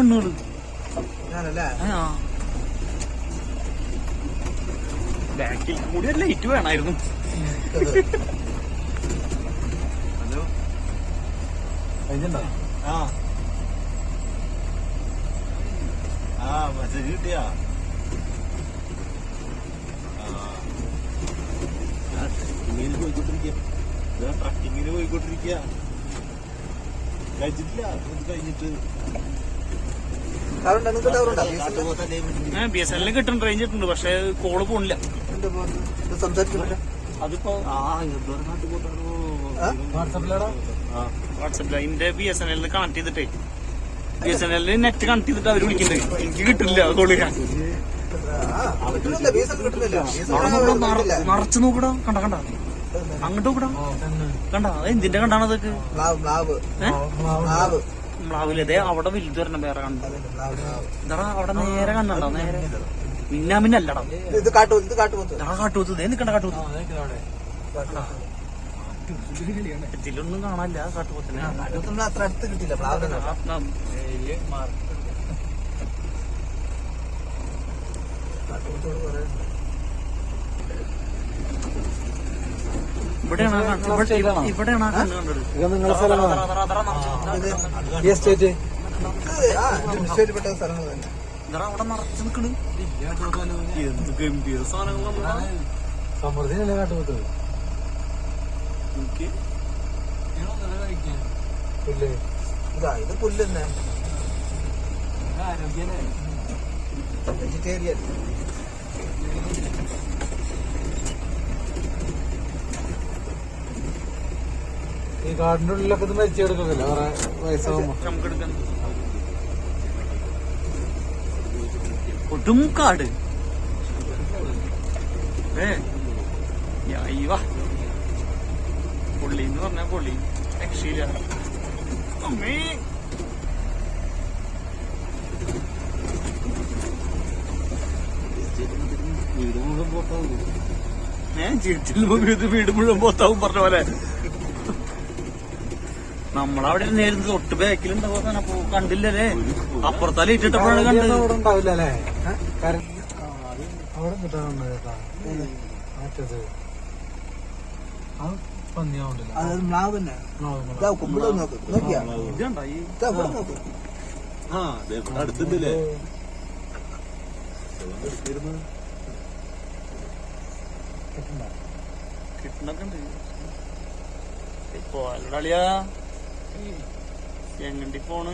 പെണ്ണുകള് ബാക്കിൽ കൂടി ഒരു ലൈറ്റ് വേണമായിരുന്നു. ഹലോ മെസ്സേജ് കിട്ടിയാ? ട്രക്കിങ്ങിന് പോയിക്കൊണ്ടിരിക്കുക. കഴിച്ചിട്ടില്ല, കഴിഞ്ഞിട്ട് BSNL കിട്ടുന്നുണ്ട്, റേഞ്ച് കിട്ടുന്നുണ്ട്. പക്ഷെ കോള് പോണില്ല. അതിപ്പോ വാട്സാപ്പില എന്റെ BSNL കണക്ട് ചെയ്തിട്ടേ, BSNL നെറ്റ് കണക്ട് ചെയ്തിട്ട് അവര് വിളിക്കുന്നുണ്ട്. എനിക്ക് കിട്ടില്ല കോള്. നിറച്ചു നോക്കടാ, കണ്ട കണ്ട അങ്ങോട്ട് നോക്കടാ, കണ്ട എന്തിന്റെ കണ്ടാണ് അതൊക്കെ? മ്ലാവിലതേ അവിടെ വലുത് വരണം. വേറെ കണ്ടു ഇതാ അവിടെ നേരെ കണ്ടോ? നേരെ മിന്നാമിന്നല്ലടാ, കാട്ടുപോത്ത്. നിക്കണ്ട കാട്ടുപോത്ത് ഇതിലൊന്നും കാണാനില്ല. കാട്ടുപോത്തിനെ അത്ര അടുത്ത് കിട്ടില്ല. ഇവിടെയാണ് കണ്ടത്. നിങ്ങളെ സ്ഥലമാണ് അവിടെ നിറച്ചു നിക്കണ്. എന്ത് ഗംഭീര സാധനങ്ങളാണ്. സമൃദ്ധിയല്ലേ കാട്ടുപോത്ത്? ഇത് പുല്ല് തന്നെ, വെജിറ്റേറിയൻ. ഈ കാടിന്റെ ഉള്ളിലൊക്കെ ഇത് മരിച്ചെടുക്കുന്നില്ല കുറെ വയസ്സാകുമ്പോ. ഒട്ടും കാട് പൊള്ളി എന്ന് പറഞ്ഞാ പൊള്ളി രക്ഷയില്ല. അമ്മേ വീട് മുഴുവൻ പോത്താവും പറഞ്ഞ പോലെ. നമ്മളവിടെ നേരിട്ട് തൊട്ട് ബാക്കിലുണ്ടാവും. അപ്പൊ കണ്ടില്ലല്ലേ? അപ്പുറത്താ ലൈറ്റ് ഇട്ടപ്പോഴാണ് കണ്ടത്. ഉണ്ടാവില്ലല്ലേ? അവിടെ അടുത്തുണ്ടല്ലേ? കിട്ടണൊക്കെ ഉണ്ട്. ഇപ്പൊ അല്ലടാളിയാ എങ്ങണ്ടി പോണ്.